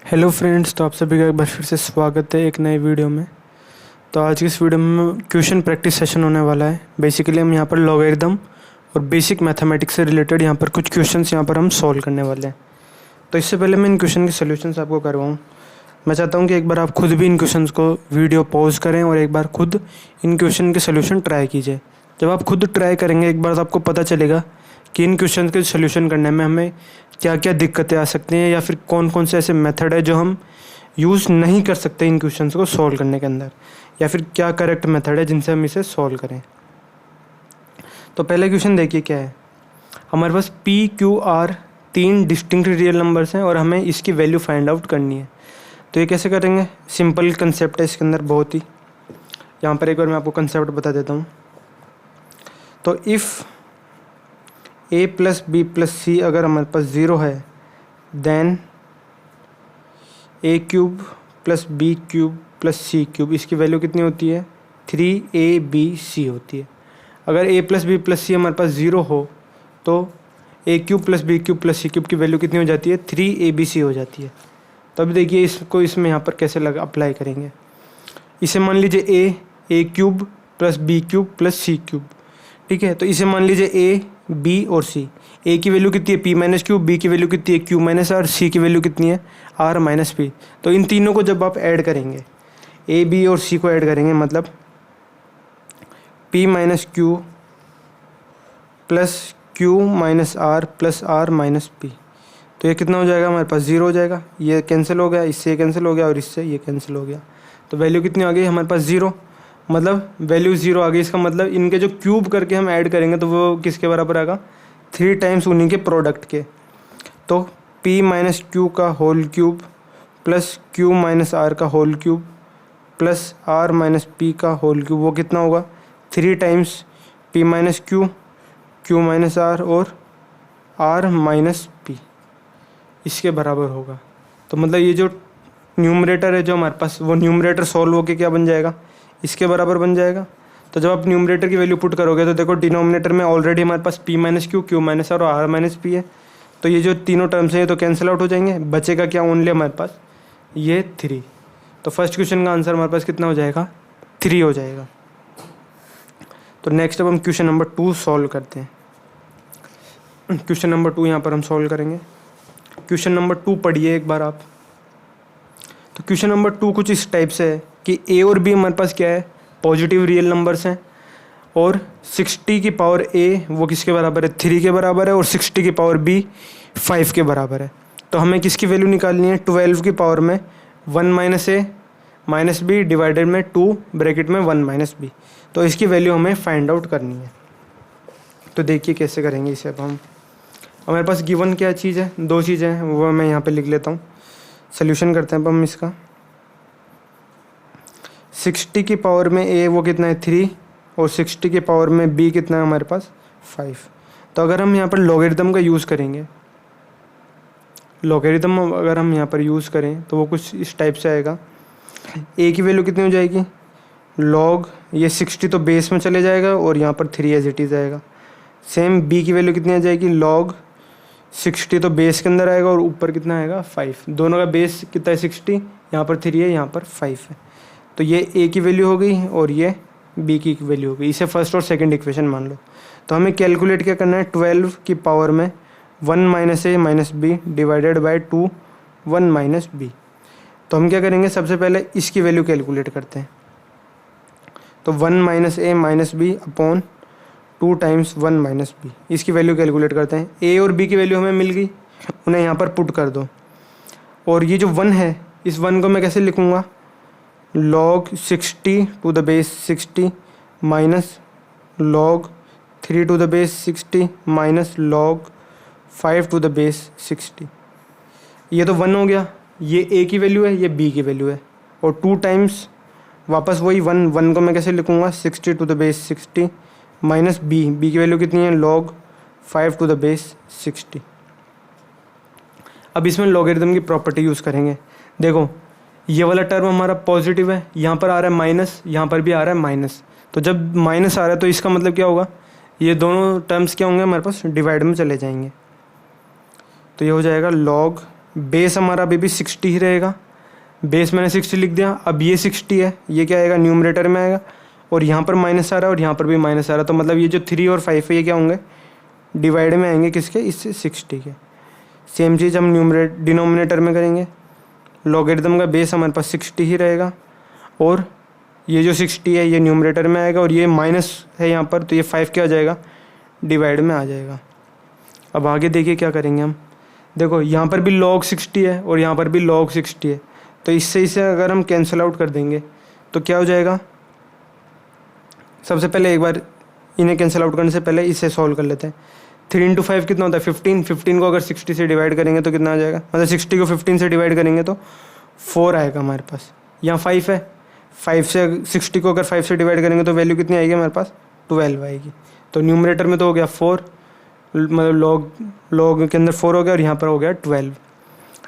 Hello friends, तो आप सभी का एक बार फिर से स्वागत है एक नए वीडियो में। तो आज की इस वीडियो में क्वेश्चन प्रैक्टिस सेशन होने वाला है। बेसिकली हम यहाँ पर लॉगरिदम और बेसिक मैथमेटिक्स से रिलेटेड यहाँ पर कुछ क्वेश्चंस यहाँ पर हम सॉल्व करने वाले हैं। तो इससे पहले मैं इन क्वेश्चन के सोल्यूशंस आपको करवाऊँ, मैं चाहता हूँ कि एक बार आप खुद भी इन क्वेश्चंस को वीडियो पॉज करें और एक बार खुद इन क्वेश्चन के सोल्यूशन ट्राई कीजिए। जब आप खुद ट्राई करेंगे एक बार तो आपको पता चलेगा कि इन क्वेश्चन के सोल्यूशन करने में हमें क्या क्या दिक्कतें आ सकती हैं या फिर कौन कौन से ऐसे मेथड है जो हम यूज़ नहीं कर सकते इन क्वेश्चंस को सॉल्व करने के अंदर, या फिर क्या करेक्ट मेथड है जिनसे हम इसे सॉल्व करें। तो पहले क्वेश्चन देखिए क्या है। हमारे पास P Q R 3 distinct real numbers हैं और हमें इसकी वैल्यू फाइंड आउट करनी है। तो ये कैसे करेंगे? सिंपल कंसेप्ट है इसके अंदर बहुत ही। यहाँ पर एक बार मैं आपको कंसेप्ट बता देता हूँ। तो if a plus B plus C अगर हमारे पास 0 है, then a cube plus B cube plus C cube, इसकी वैल्यू कितनी होती है? 3ab होती है। अगर a plus B plus C हमारे पास 0 हो तो a cube plus B cube plus C cube की वैल्यू कितनी हो जाती है? 3abc हो जाती है। तो अभी देखिए इसको इसमें यहाँ पर कैसे अप्लाई करेंगे। इसे मान लीजिए a cube plus B cube plus C cube, ठीक है। तो इसे मान लीजिए a बी और सी। a की वैल्यू कितनी है? p minus Q. b की वैल्यू कितनी है? q minus R. c की वैल्यू कितनी है? r minus P. तो इन तीनों को जब आप ऐड करेंगे, a b और c को ऐड करेंगे, मतलब p minus Q plus q minus R plus r minus P, तो ये कितना हो जाएगा? हमारे पास 0 हो जाएगा। ये कैंसिल हो गया, इससे ये कैंसिल हो गया और इससे ये कैंसिल हो गया। तो वैल्यू कितनी आ गई हमारे पास? 0। मतलब वैल्यू 0 आ गई। इसका मतलब इनके जो क्यूब करके हम ऐड करेंगे तो वो किसके बराबर आएगा? 3 टाइम्स उन्हीं के प्रोडक्ट के। तो p माइनस क्यू का whole cube plus q minus R का whole cube plus r minus P का होल क्यूब, वो कितना होगा? 3 times p minus Q, q minus R और r माइनस पी, इसके बराबर होगा। तो मतलब ये जो न्यूमरेटर है जो हमारे पास, वो न्यूमरेटर सॉल्व होके क्या बन जाएगा? इसके बराबर बन जाएगा। तो जब आप न्यूमरेटर की वैल्यू पुट करोगे तो देखो डिनोमिनेटर में ऑलरेडी हमारे पास p minus Q, q minus R और r माइनस पी है। तो ये जो तीनों टर्म्स हैं ये तो कैंसिल आउट हो जाएंगे। बचेगा क्या? ओनली हमारे पास ये 3। तो फर्स्ट क्वेश्चन का आंसर हमारे पास कितना हो जाएगा? 3 हो जाएगा। तो नेक्स्ट अब हम क्वेश्चन नंबर 2 सॉल्व करते हैं। क्वेश्चन नंबर 2 यहाँ पर हम सॉल्व करेंगे। क्वेश्चन नंबर 2 पढ़िए एक बार आप। तो क्वेश्चन नंबर 2 कुछ इस टाइप से है कि a और b हमारे पास क्या है? पॉजिटिव रियल नंबर्स हैं और 60 की पावर a वो किसके बराबर है? 3 के बराबर है और 60 की पावर b 5 के बराबर है। तो हमें किसकी वैल्यू निकालनी है? 12 की पावर में 1 minus a minus B divided में 2 ब्रैकेट में 1 माइनस बी। तो इसकी वैल्यू हमें फाइंड आउट करनी है। तो देखिए कैसे करेंगे इसे। अब हम, हमारे पास गिवन क्या चीज़ है? 2 चीज़ें हैं, वो मैं यहाँ पे लिख लेता हूँ। सोल्यूशन करते हैं अब हम इसका। 60 की पावर में a वो कितना है? 3 और 60 की पावर में b कितना है हमारे पास? 5। तो अगर हम यहाँ पर लॉगरिदम का यूज़ करेंगे, लॉगरिदम अगर हम यहाँ पर यूज़ करें तो वो कुछ इस टाइप से आएगा। a की वैल्यू कितनी हो जाएगी? लॉग ये 60 तो बेस में चले जाएगा और यहाँ पर 3 एज इट इज़ आएगा। सेम b की वैल्यू कितनी आ जाएगी? लॉग 60 तो बेस के अंदर आएगा और ऊपर कितना आएगा? 5। दोनों का बेस कितना है? 60। यहाँ पर 3 है, यहाँ पर 5 है। तो ये a की वैल्यू हो गई और ये b की वैल्यू हो गई। इसे फर्स्ट और सेकंड इक्वेशन मान लो। तो हमें कैलकुलेट क्या करना है? 12 की पावर में 1 minus a minus B divided by 2 1 minus B. तो हम क्या करेंगे? सबसे पहले इसकी वैल्यू कैलकुलेट करते हैं। तो 1 minus a minus b upon 2 times 1 minus b, इसकी वैल्यू कैलकुलेट करते हैं। a और b की वैल्यू हमें मिल गई, उन्हें यहाँ पर पुट कर दो। और ये जो 1 है, इस 1 को मैं कैसे लिखूँगा? log 60 to the base 60 minus log 3 to the base 60 minus log 5 to the base 60। ये तो 1 हो गया, ये a की वैल्यू है, ये b की वैल्यू है। और 2 टाइम्स वापस वही 1 को मैं कैसे लिखूँगा? 60 to the base 60 minus b की वैल्यू कितनी है? log 5 to the base 60। अब इसमें लॉगरिदम की प्रॉपर्टी यूज़ करेंगे। देखो ये वाला टर्म हमारा पॉजिटिव है, यहाँ पर आ रहा है माइनस, यहाँ पर भी आ रहा है माइनस। तो जब माइनस आ रहा है तो इसका मतलब क्या होगा? ये दोनों टर्म्स क्या होंगे हमारे पास? डिवाइड में चले जाएंगे। तो ये हो जाएगा log बेस हमारा अभी भी 60 ही रहेगा, बेस मैंने 60 लिख दिया। अब ये 60 है, ये क्या आएगा न्यूमरेटर में आएगा, और यहाँ पर माइनस आ रहा है और यहाँ पर भी माइनस आ रहा है, तो मतलब ये जो 3 और 5 है ये क्या होंगे, डिवाइड में आएंगे किसके, इससे 60 के। सेम चीज़ हम डिनोमिनेटर में करेंगे, लॉगरिथम का बेस हमारे पास 60 ही रहेगा, और ये जो 60 है ये न्यूमरेटर में आएगा, और ये माइनस है यहाँ पर, तो ये 5 क्या आ जाएगा, डिवाइड में आ जाएगा। अब आगे देखिए क्या करेंगे हम, देखो यहाँ पर भी log 60 है और यहाँ पर भी log 60 है, तो इससे इसे अगर हम कैंसिल आउट कर देंगे तो क्या हो जाएगा, सबसे पहले एक बार इन्हें कैंसिल आउट करने से पहले इसे सॉल्व कर लेते हैं। 3 इंटू 5 कितना होता है 15, 15 को अगर 60 से डिवाइड करेंगे तो कितना आ जाएगा, मतलब 60 को 15 से डिवाइड करेंगे तो 4 आएगा हमारे पास। यहाँ 5 है, 5 से 60 को अगर 5 से डिवाइड करेंगे तो वैल्यू कितनी आएगी हमारे पास, 12 आएगी। तो न्यूमरेटर में तो हो गया 4, मतलब log के अंदर 4 हो गया और यहाँ पर हो गया 12।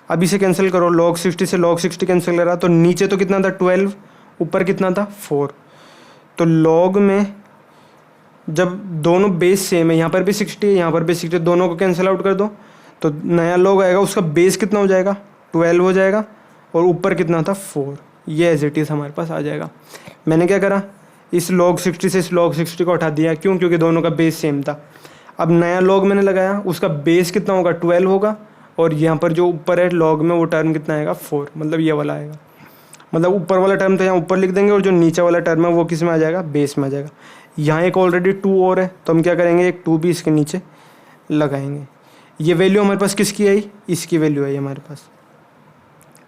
अब इसे कैंसिल करो, log 60 से log 60 कैंसिल करा तो नीचे तो कितना था 12, ऊपर कितना था 4। तो log में जब दोनों बेस सेम है, यहाँ पर भी 60 है यहाँ पर भी 60, दोनों को कैंसिल आउट कर दो तो नया log आएगा, उसका बेस कितना हो जाएगा 12 हो जाएगा, और ऊपर कितना था 4। ये एज इट इज़ हमारे पास आ जाएगा। मैंने क्या करा, इस log 60 से इस log 60 को हटा दिया, क्यों, क्योंकि दोनों का बेस सेम था। अब नया log मैंने लगाया, उसका बेस कितना होगा 12 होगा, और यहाँ पर जो ऊपर है log में वो टर्म कितना आएगा 4, मतलब ये वाला आएगा। मतलब ऊपर वाला टर्म तो यहाँ ऊपर लिख देंगे और जो नीचे वाला टर्म है वो किस में आ जाएगा, बेस में आ जाएगा। यहाँ एक ऑलरेडी 2 और है तो हम क्या करेंगे, एक 2 भी इसके नीचे लगाएंगे। ये वैल्यू हमारे पास किसकी आई, इसकी वैल्यू आई हमारे पास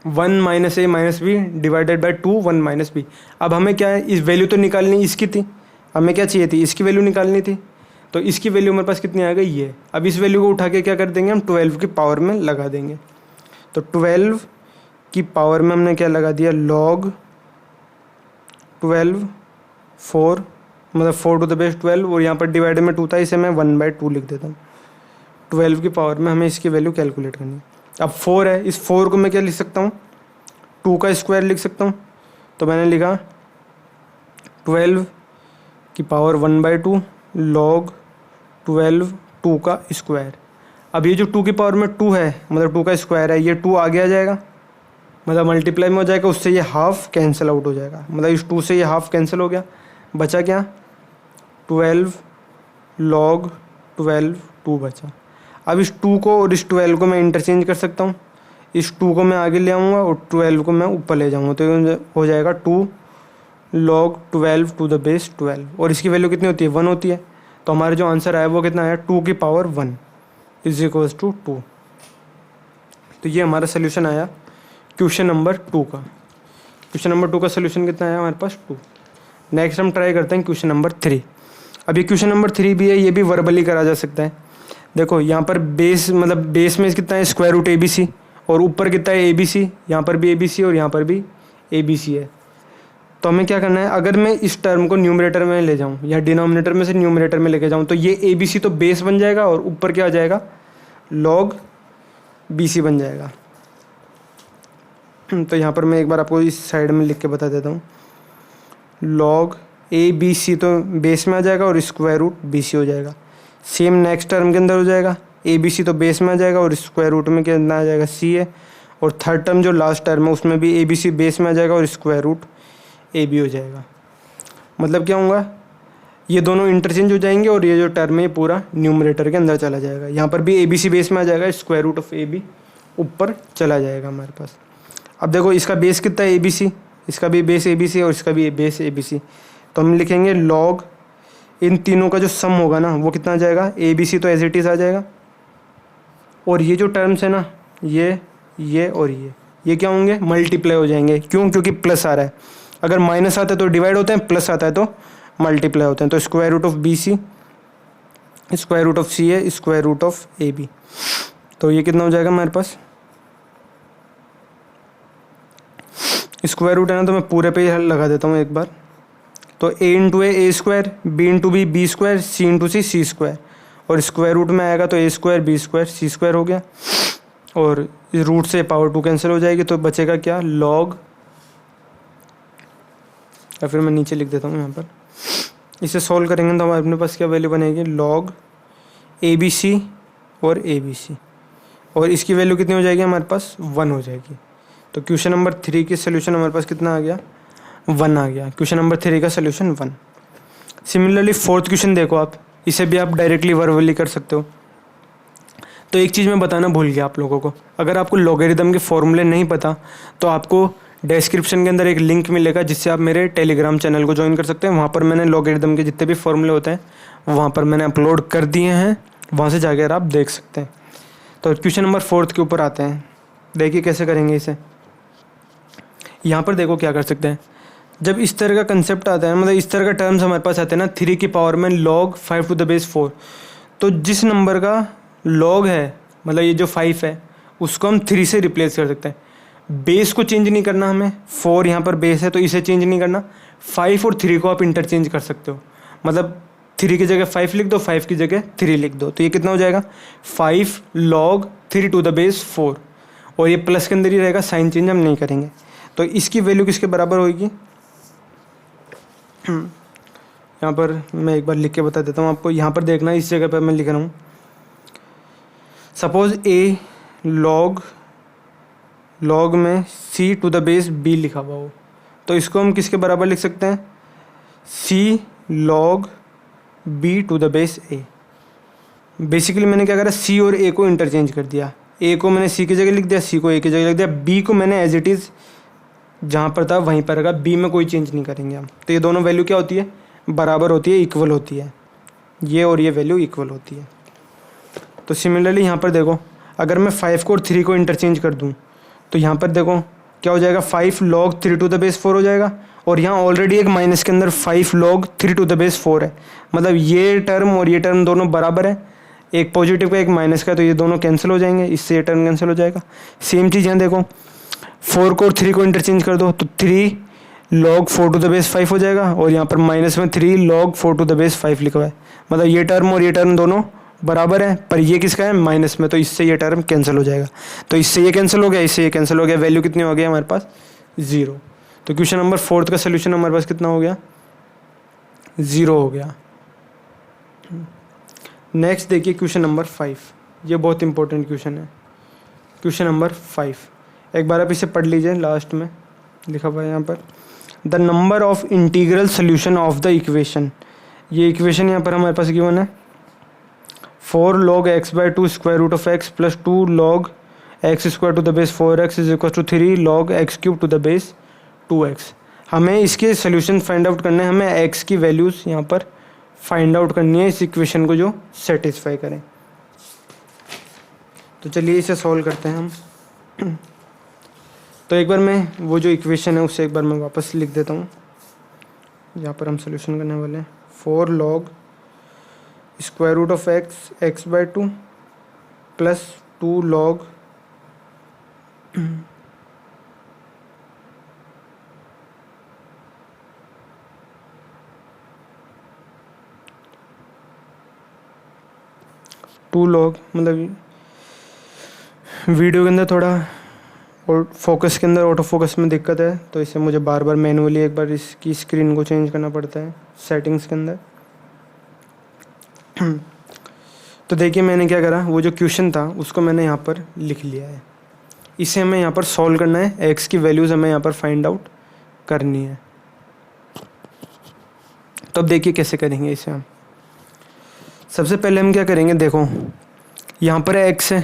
1 minus a minus B divided by 2 1 minus b. अब हमें क्या है, इस वैल्यू तो निकालनी इसकी थी, हमें क्या चाहिए थी, इसकी वैल्यू निकालनी थी, तो इसकी वैल्यू हमारे पास कितनी आ गई ये। अब इस वैल्यू को उठा के क्या कर देंगे हम 12 की पावर में लगा देंगे। तो 12 की पावर में हमने क्या लगा दिया, log 12 4, मतलब 4 टू द बेस 12, और यहाँ पर डिवाइड में 2 था, इसे मैं 1/2 लिख देता हूँ। 12 की पावर में हमें इसकी वैल्यू कैलकुलेट करनी है। अब 4 है, इस 4 को मैं क्या लिख सकता हूँ, 2 का स्क्वायर लिख सकता हूँ। तो मैंने लिखा 12 की पावर 1/2 log 12 2 का स्क्वायर। अब ये जो 2 की पावर में 2 है, मतलब 2 का स्क्वायर है, ये 2 आगे आ जाएगा, मतलब मल्टीप्लाई में हो जाएगा, उससे ये हाफ कैंसिल आउट हो जाएगा, मतलब इस 2 से ये हाफ कैंसिल हो गया, बचा क्या 12 log 12 2 बचा। अब इस 2 को और इस 12 को मैं इंटरचेंज कर सकता हूँ, इस 2 को मैं आगे ले आऊँगा और 12 को मैं ऊपर ले जाऊँगा, तो ये हो जाएगा 2 log 12 टू द बेस 12, और इसकी वैल्यू कितनी होती है 1 होती है। तो हमारा जो आंसर आया वो कितना आया, 2 की पावर 1 इज इक्वल्स टू 2। तो ये हमारा सोल्यूशन आया क्वेश्चन नंबर 2 का। क्वेश्चन नंबर 2 का सोल्यूशन कितना आया हमारे पास 2। नेक्स्ट हम ट्राई करते हैं क्वेश्चन नंबर 3। अब ये क्वेश्चन नंबर 3 भी है, ये भी वर्बली करा जा सकता है। देखो यहाँ पर बेस, मतलब बेस में कितना है स्क्वायर रूट ABC, और ऊपर कितना है ABC, यहाँ पर भी ABC और यहाँ पर भी ABC है। तो हमें क्या करना है, अगर मैं इस टर्म को न्यूमरेटर में ले जाऊँ या डिनोमिनेटर में से न्यूमरेटर में लेके जाऊँ, तो ये ABC तो बेस बन जाएगा और ऊपर क्या आ जाएगा log BC बन जाएगा। तो यहाँ पर मैं एक बार आपको इस साइड में लिख के बता देता हूँ, log ABC तो बेस में आ जाएगा और स्क्वायर रूट BC हो जाएगा। सेम नेक्स्ट टर्म के अंदर हो जाएगा, ABC तो बेस में आ जाएगा और स्क्वायर रूट में कितना आ जाएगा C है, और थर्ड टर्म जो लास्ट टर्म है उसमें भी ABC बेस में आ जाएगा और स्क्वायर रूट AB हो जाएगा। मतलब क्या होगा, ये दोनों इंटरचेंज हो जाएंगे और ये जो टर्म है ये पूरा न्यूमरेटर के अंदर चला जाएगा। यहाँ पर भी ABC बेस में आ जाएगा, स्क्वायर रूट ऑफ AB ऊपर चला जाएगा हमारे पास। अब देखो इसका बेस कितना है ABC, इसका भी बेस ABC और इसका भी बेस ABC, तो हम लिखेंगे log इन तीनों का जो सम होगा ना वो कितना आ जाएगा, ABC तो एज इट इज़ आ जाएगा, और ये जो टर्म्स है ना ये और ये क्या होंगे, मल्टीप्लाई हो जाएंगे। क्यों, क्योंकि प्लस आ रहा है, अगर माइनस आता है तो डिवाइड होते हैं, प्लस आता है तो मल्टीप्लाई होते हैं। तो square root of BC square root of C है स्क्वायर रूट ऑफ AB, तो ये कितना हो जाएगा हमारे पास, स्क्वायर रूट है ना तो मैं पूरे पे ही लगा देता हूँ एक बार। तो A into A square, B into B square, C into C square, और स्क्वायर रूट में आएगा तो A square B square C square हो गया, और इस रूट से पावर 2 कैंसिल हो जाएगी, तो बचेगा क्या log, या फिर मैं नीचे लिख देता हूँ यहाँ पर, इसे सॉल्व करेंगे तो अपने पास क्या वैल्यू बनेगी, log ABC और ABC और इसकी वैल्यू कितनी हो जाएगी हमारे पास 1 हो जाएगी। तो क्वेश्चन नंबर 3 की सोल्यूशन हमारे पास कितना आ गया 1 आ गया। क्वेश्चन नंबर 3 का सोल्यूशन 1। सिमिलरली फोर्थ क्वेश्चन देखो आप, इसे भी आप डायरेक्टली वर्बली कर सकते हो। तो एक चीज़ मैं बताना भूल गया आप लोगों को, अगर आपको लॉगरिदम के फॉर्मूले नहीं पता तो आपको डिस्क्रिप्शन के अंदर एक लिंक मिलेगा जिससे आप मेरे टेलीग्राम चैनल को ज्वाइन कर सकते हैं। वहाँ पर मैंने लॉगरिदम के जितने भी फॉर्मूले होते हैं वहाँ पर मैंने अपलोड कर दिए हैं, वहाँ से जाकर आप देख सकते हैं। तो क्वेश्चन नंबर 4 के ऊपर आते हैं। देखिए कैसे करेंगे इसे। यहाँ पर देखो क्या कर सकते हैं, जब इस तरह का कंसेप्ट आता है, मतलब इस तरह का टर्म्स हमारे पास आते हैं ना, 3 की पावर में log 5 टू द बेस 4, तो जिस नंबर का log है, मतलब ये जो 5 है, उसको हम 3 से रिप्लेस कर सकते हैं। बेस को चेंज नहीं करना हमें, 4 यहाँ पर बेस है तो इसे चेंज नहीं करना। 5 और 3 को आप इंटरचेंज कर सकते हो, मतलब 3 की जगह 5 लिख दो, 5 की जगह 3 लिख दो, तो ये कितना हो जाएगा 5 log 3 टू द बेस 4, और ये प्लस के अंदर ही रहेगा, साइन चेंज हम नहीं करेंगे। तो इसकी वैल्यू किसके बराबर होगी, यहाँ पर मैं एक बार लिख के बता देता हूँ आपको। यहाँ पर देखना, इस जगह पर मैं लिख रहा हूँ, सपोज a log में c to the base b लिखा हुआ हो, तो इसको हम किसके बराबर लिख सकते हैं, c log b to the base a। Basically मैंने क्या करा, c और a को इंटरचेंज कर दिया, a को मैंने c की जगह लिख दिया, c को a की जगह लिख दिया, b को मैंने एज इट इज़ जहाँ पर था वहीं पर रखा, b में कोई चेंज नहीं करेंगे हम। तो ये दोनों वैल्यू क्या होती है, बराबर होती है, इक्वल होती है, ये और ये वैल्यू इक्वल होती है। तो सिमिलरली यहाँ पर देखो, अगर मैं 5 को और 3 को इंटरचेंज कर दूँ तो यहाँ पर देखो क्या हो जाएगा, 5 log 3 टू द बेस 4 हो जाएगा, और यहाँ ऑलरेडी एक माइनस के अंदर 5 log 3 टू द बेस 4 है, मतलब ये टर्म और ये टर्म दोनों बराबर है, एक पॉजिटिव का एक माइनस का, तो ये दोनों कैंसिल हो जाएंगे, इससे ये टर्म कैंसिल हो जाएगा। सेम चीज़ यहाँ देखो, 4 को और 3 को इंटरचेंज कर दो तो 3 log 4 टू द बेस 5 हो जाएगा, और यहाँ पर माइनस में 3 log 4 टू द बेस 5 लिखा हुआ है, मतलब ये टर्म और ये टर्म दोनों बराबर है, पर ये किसका है, माइनस में, तो इससे ये टर्म कैंसिल हो जाएगा। तो इससे ये कैंसिल हो गया, इससे ये कैंसिल हो गया, वैल्यू कितनी हो गई हमारे पास 0। तो क्वेश्चन नंबर 4 का सोल्यूशन हमारे पास कितना हो गया, 0 हो गया। नेक्स्ट देखिए क्वेश्चन नंबर 5, ये बहुत इंपॉर्टेंट क्वेश्चन है। क्वेश्चन नंबर 5, एक बार आप इसे पढ़ लीजिए, लास्ट में लिखा हुआ है यहाँ पर, the number of integral solution of the equation. ये इक्वेशन यहाँ पर हमारे पास गिवन है, 4 log x by 2 square root of x plus 2 log x square to the base 4x is equal to 3 log x cube to the base 2x। हमें इसके solution find out करने हैं, हमें x की वैल्यूज़ यहाँ पर find out करनी है इस इक्वेशन को जो सेटिस्फाई करें। तो चलिए इसे सॉल्व करते हैं हम। तो एक बार मैं वो जो इक्वेशन है उसे एक बार मैं वापस लिख देता हूँ, यहाँ पर हम सोल्यूशन करने वाले हैं, 4 log square root of x by 2 plus 2 log मतलब वीडियो के अंदर थोड़ा और फोकस के अंदर ऑटो फोकस में दिक्कत है, तो इसे मुझे बार बार मैनुअली एक बार इसकी स्क्रीन को चेंज करना पड़ता है सेटिंग्स के अंदर। तो देखिए मैंने क्या करा, वो जो क्वेश्चन था उसको मैंने यहाँ पर लिख लिया है, इसे हमें यहाँ पर सॉल्व करना है, एक्स की वैल्यूज़ हमें यहाँ पर फाइंड आउट करनी है। तो अब देखिए कैसे करेंगे इसे हम। सबसे पहले हम क्या करेंगे, देखो यहाँ पर एक्स है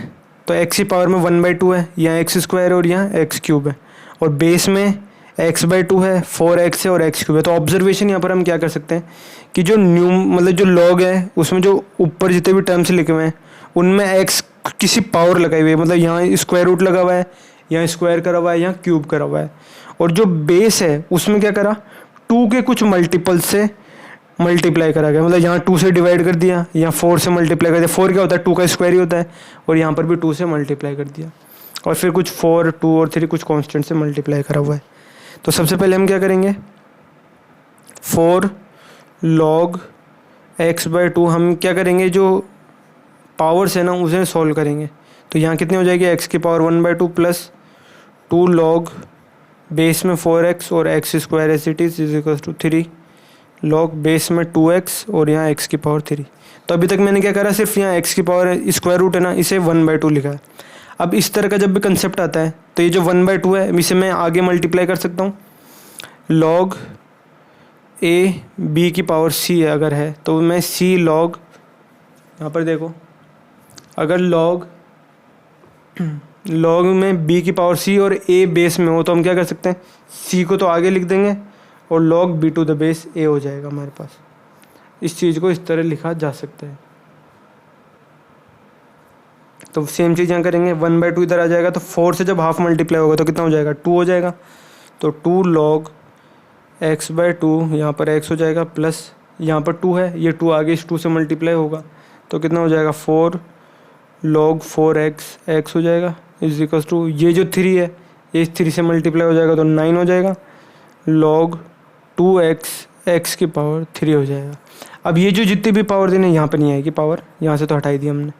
तो एक्स की पावर में 1/2 है, यहाँ एक्स स्क्वायर और यहाँ एक्स क्यूब है, और बेस में x/2 है, 4x है और x क्यूब है। तो ऑब्जर्वेशन यहाँ पर हम क्या कर सकते हैं कि जो मतलब जो लॉग है उसमें जो ऊपर जितने भी टर्म्स लिखे हुए हैं उनमें x किसी पावर लगाई हुई है, मतलब यहाँ स्क्वायर रूट लगा हुआ है, यहाँ स्क्वायर करा हुआ है, यहाँ क्यूब करा हुआ है, और जो बेस है उसमें क्या करा, 2 के कुछ मल्टीपल से मल्टीप्लाई करा गया, मतलब यहाँ 2 से डिवाइड कर दिया, यहाँ 4 से मल्टीप्लाई कर दिया, 4 क्या होता है 2 का स्क्वायर ही होता है, और यहाँ पर भी 2 से मल्टीप्लाई कर दिया, और फिर कुछ 4, 2 और 3 कुछ कांस्टेंट से मल्टीप्लाई करा हुआ है। तो सबसे पहले हम क्या करेंगे, 4 log x/2 हम क्या करेंगे, जो पावर्स है ना उसे सॉल्व करेंगे। तो यहाँ कितनी हो जाएगी, x की पावर 1/2 प्लस 2 log बेस में 4x और x square as it is equal to 3 log base में 2x और यहाँ x की पावर 3। तो अभी तक मैंने क्या करा, सिर्फ यहाँ x की पावर स्क्वायर रूट है ना, इसे 1/2 लिखा है। अब इस तरह का जब भी कंसेप्ट आता है तो ये जो 1/2 है इसे मैं आगे मल्टीप्लाई कर सकता हूँ। log a b की पावर c है अगर है तो मैं c log, यहाँ पर देखो अगर log में b की पावर c और a बेस में हो तो हम क्या कर सकते हैं, c को तो आगे लिख देंगे और log b to the base a हो जाएगा हमारे पास। इस चीज़ को इस तरह लिखा जा सकता है। तो सेम चीज़ यहाँ करेंगे, 1/2 इधर आ जाएगा तो 4 से जब हाफ मल्टीप्लाई होगा तो कितना हो जाएगा, 2 हो जाएगा। तो 2 log x/2, यहाँ पर x हो जाएगा प्लस यहाँ पर 2 है, ये 2 आगे इस 2 से मल्टीप्लाई होगा तो कितना हो जाएगा, 4 log 4x x हो जाएगा इज इक्वल टू, ये जो 3 है ये इस 3 से मल्टीप्लाई हो जाएगा तो 9 हो जाएगा, log 2x x की पावर 3 हो जाएगा। अब ये जो जितनी भी पावर देने यहाँ पर नहीं आएगी पावर, यहाँ से तो हटाई दी हमने।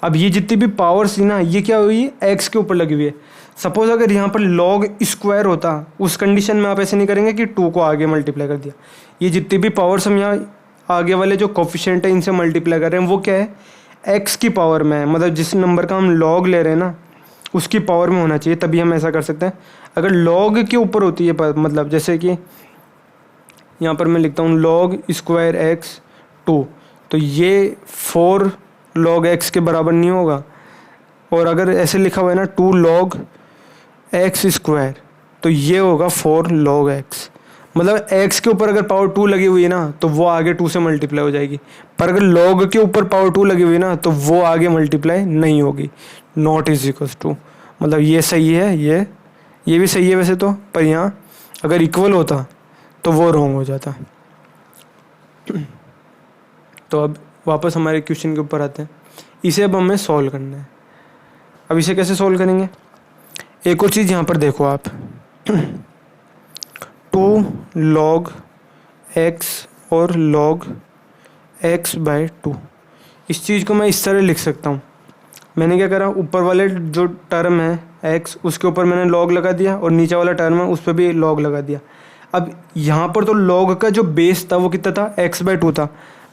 अब ये जितनी भी पावर्स थी ना ये क्या हुई, x के ऊपर लगी हुई है। सपोज अगर यहाँ पर log स्क्वायर होता, उस कंडीशन में आप ऐसे नहीं करेंगे कि 2 को आगे मल्टीप्लाई कर दिया। ये जितनी भी पावर्स हम यहाँ आगे वाले जो कोफिशिएंट है इनसे मल्टीप्लाई कर रहे हैं वो क्या है, x की पावर में है, मतलब जिस नंबर का हम log ले रहे हैं ना उसकी पावर में होना चाहिए, तभी हम ऐसा कर सकते हैं। अगर log के ऊपर होती है मतलब जैसे कि यहाँ पर मैं लिखता हूँ log स्क्वायर x 2, तो ये 4 log x के बराबर नहीं होगा। और अगर ऐसे लिखा हुआ है ना 2 log x स्क्वायर तो ये होगा 4 log x, मतलब x के ऊपर अगर पावर 2 लगी हुई है ना तो वो आगे 2 से मल्टीप्लाई हो जाएगी, पर अगर log के ऊपर पावर 2 लगी हुई है ना तो वो आगे मल्टीप्लाई नहीं होगी। नॉट इज इक्वल टू, मतलब ये सही है, ये भी सही है वैसे तो, पर यहाँ अगर इक्वल होता तो वो रॉन्ग हो जाता। तो अब वापस हमारे क्वेश्चन के ऊपर आते हैं, इसे अब हमें सॉल्व करना है। अब इसे कैसे सॉल्व करेंगे, एक और चीज़ यहाँ पर देखो आप 2 log x और log x/2, इस चीज़ को मैं इस तरह लिख सकता हूँ। मैंने क्या करा, ऊपर वाले जो टर्म है x उसके ऊपर मैंने log लगा दिया और नीचे वाला टर्म है उस पर भी log लगा दिया। अब यहाँ पर तो log का जो बेस था वो कितना था, x/2 था,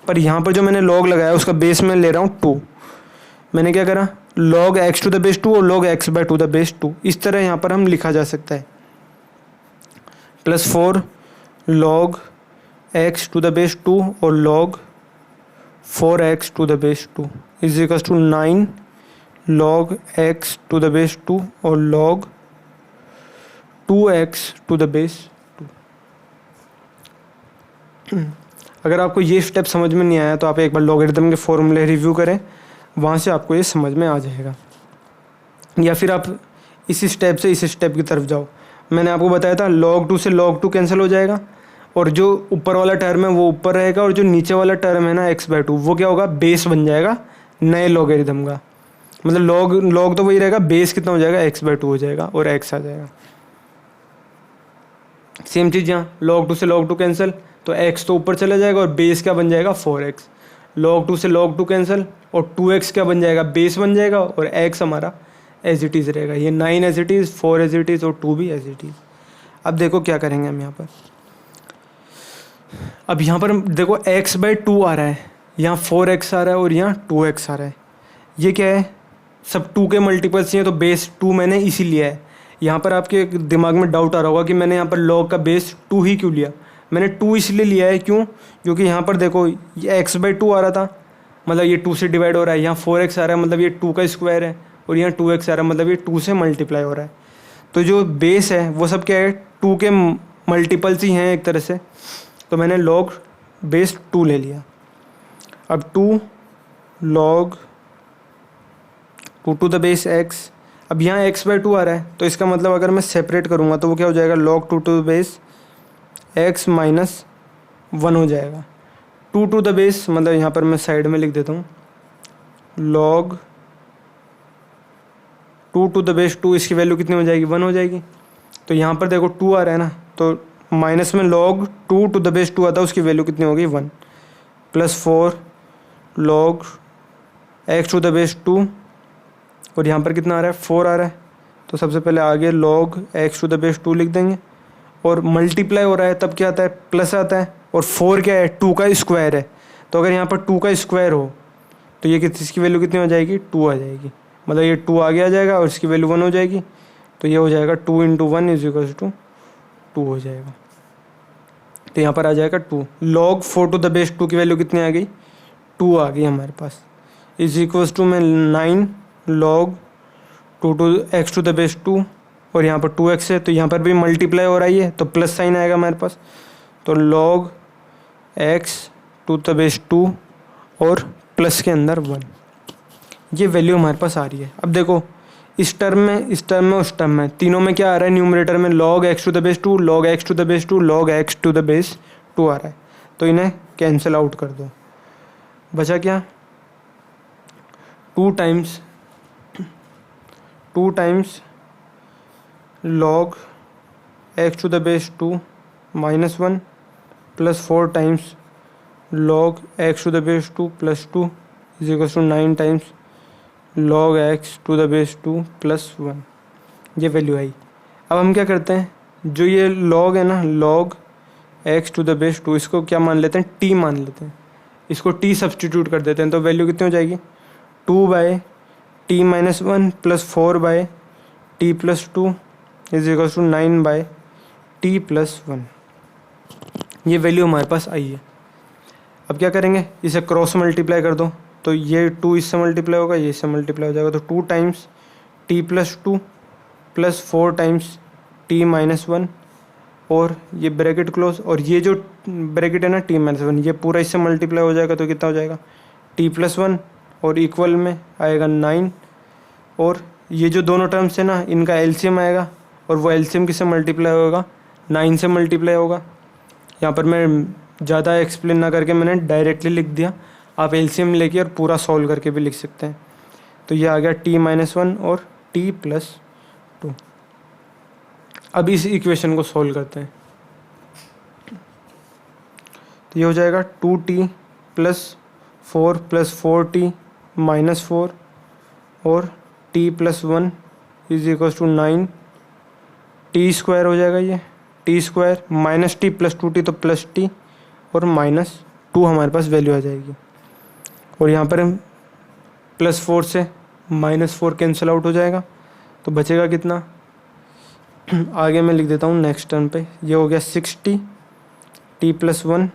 पर यहाँ पर जो मैंने log लगाया उसका बेस मैं ले रहा हूँ 2। मैंने क्या करा, log x to the base 2 और log x/2 द बेस 2, इस तरह यहाँ पर हम लिखा जा सकता है। Plus 4 log x to the base 2 और log 4x to the base 2 is equal to 9 log x to the base 2 और log 2x to the base 2। अगर आपको ये स्टेप समझ में नहीं आया तो आप एक बार लॉगरिथम के फॉर्मूले रिव्यू करें, वहाँ से आपको ये समझ में आ जाएगा। या फिर आप इस स्टेप से इस स्टेप की तरफ जाओ। मैंने आपको बताया था log 2 से log 2 कैंसिल हो जाएगा और जो ऊपर वाला टर्म है वो ऊपर रहेगा और जो नीचे वाला टर्म है ना x/2 वो क्या होगा, बेस बन जाएगा नए लॉगरिथम का। मतलब log तो वही रहेगा, बेस कितना हो जाएगा, x/2 हो जाएगा और x आ जाएगा। सेम चीज़ यहाँ log 2 से log 2 कैंसिल तो x तो ऊपर चला जाएगा और बेस क्या बन जाएगा, 4x। log 2 से log 2 कैंसिल और 2x क्या बन जाएगा, बेस बन जाएगा और x हमारा एज इट इज़ रहेगा। ये 9 as it is, 4 as it is और 2 भी एज इट इज़। अब देखो क्या करेंगे हम यहाँ पर। अब यहाँ पर देखो x/2 आ रहा है, यहाँ 4x आ रहा है और यहाँ 2x आ रहा है। ये क्या है, सब 2 के मल्टीपल्स हैं तो बेस 2 मैंने इसी लिया है। यहाँ पर आपके दिमाग में डाउट आ रहा होगा कि मैंने यहाँ पर log का बेस 2 ही क्यों लिया। मैंने 2 इसलिए लिया है, क्यों, क्योंकि यहाँ पर देखो ये x/2 आ रहा था, मतलब ये 2 से डिवाइड हो रहा है। यहाँ 4x आ रहा है, मतलब ये 2 का स्क्वायर है और यहाँ 2x आ रहा है, मतलब ये 2 से मल्टीप्लाई हो रहा है। तो जो बेस है वो सब क्या है, 2 के मल्टीपल्स ही हैं एक तरह से। तो मैंने log बेस 2 ले लिया। अब 2 log 2 to the base x, अब यहाँ x/2 आ रहा है तो इसका मतलब अगर मैं सेपरेट करूँगा तो वो क्या हो जाएगा, log 2 to the base x minus 1 हो जाएगा। 2 टू द बेस मतलब यहाँ पर मैं साइड में लिख देता हूँ log 2 टू द बेस 2, इसकी वैल्यू कितनी हो जाएगी, 1 हो जाएगी। तो यहाँ पर देखो 2 आ रहा है ना, तो माइनस में log 2 टू द बेस 2 आता है, उसकी वैल्यू कितनी होगी, 1। Plus 4 log x to the base 2 और यहाँ पर कितना आ रहा है, 4 आ रहा है। तो सबसे पहले आगे log x to the base 2 लिख देंगे और मल्टीप्लाई हो रहा है तब क्या आता है, प्लस आता है। और 4 क्या है, 2 का स्क्वायर है, तो अगर यहाँ पर 2 का स्क्वायर हो तो ये इसकी वैल्यू कितनी हो जाएगी, 2 आ जाएगी। मतलब ये 2 आगे आ जाएगा और इसकी वैल्यू 1 हो जाएगी, तो ये हो जाएगा 2 इंटू 1 इज इक्वल टू 2 हो जाएगा। तो यहाँ पर आ जाएगा 2। लॉग 4 टू द बेस 2 की वैल्यू कितनी आ गई, 2 आ गई हमारे पास, इज इक्वल्स टू में 9 log 2 to x to the base 2, और यहाँ पर 2x है तो यहाँ पर भी मल्टीप्लाई हो रही है तो प्लस साइन आएगा हमारे पास, तो log x to the base 2 और प्लस के अंदर 1, ये वैल्यू हमारे पास आ रही है। अब देखो इस टर्म में, उस टर्म में, तीनों में क्या आ रहा है, न्यूमरेटर में log x to the base 2, log x to the base 2, log x to the base 2 आ रहा है, तो इन्हें कैंसिल आउट कर दो। बचा क्या, 2 times log x to the base 2 minus 1 plus 4 times log x to the base 2 plus 2 is equal to 9 times log x to the base 2 plus 1, ये वैल्यू आई। अब हम क्या करते हैं, जो ये log है ना, log x to the base 2, इसको क्या मान लेते हैं, t मान लेते हैं, इसको t सब्सटीट्यूट कर देते हैं, तो वैल्यू कितनी हो जाएगी, 2 by t minus 1 plus 4 by t plus 2 is equal to 9 by t plus 1, ये वैल्यू हमारे पास आई है। अब क्या करेंगे, इसे क्रॉस मल्टीप्लाई कर दो, तो ये 2 इससे मल्टीप्लाई होगा, ये इससे मल्टीप्लाई हो जाएगा, तो 2 times t plus 2 plus 4 times t minus 1, और ये ब्रैकेट क्लोज, और ये जो ब्रैकेट है ना t माइनस 1, ये पूरा इससे मल्टीप्लाई हो जाएगा, तो कितना हो जाएगा t प्लस 1, और इक्वल में आएगा 9, और ये जो दोनों टर्म्स है ना, इनका एलसीएम आएगा, और वो एलसीएम किससे मल्टीप्लाई होगा, 9 से मल्टीप्लाई होगा। यहाँ पर मैं ज़्यादा एक्सप्लेन ना करके मैंने डायरेक्टली लिख दिया, आप एलसीएम लेके और पूरा सॉल्व करके भी लिख सकते हैं। तो ये आ गया t माइनस 1 और t प्लस 2। अब इस इक्वेशन को सॉल्व करते हैं, तो ये हो जाएगा 2t plus 4 plus 4t minus 4 और t plus 1 is equal to 9, t square हो जाएगा, ये t square minus t plus 2t, तो प्लस टी और माइनस 2 हमारे पास वैल्यू आ जाएगी, और यहाँ पर प्लस 4 से माइनस 4 कैंसिल आउट हो जाएगा, तो बचेगा कितना, आगे मैं लिख देता हूँ नेक्स्ट टर्म पे, ये हो गया 6t t plus 1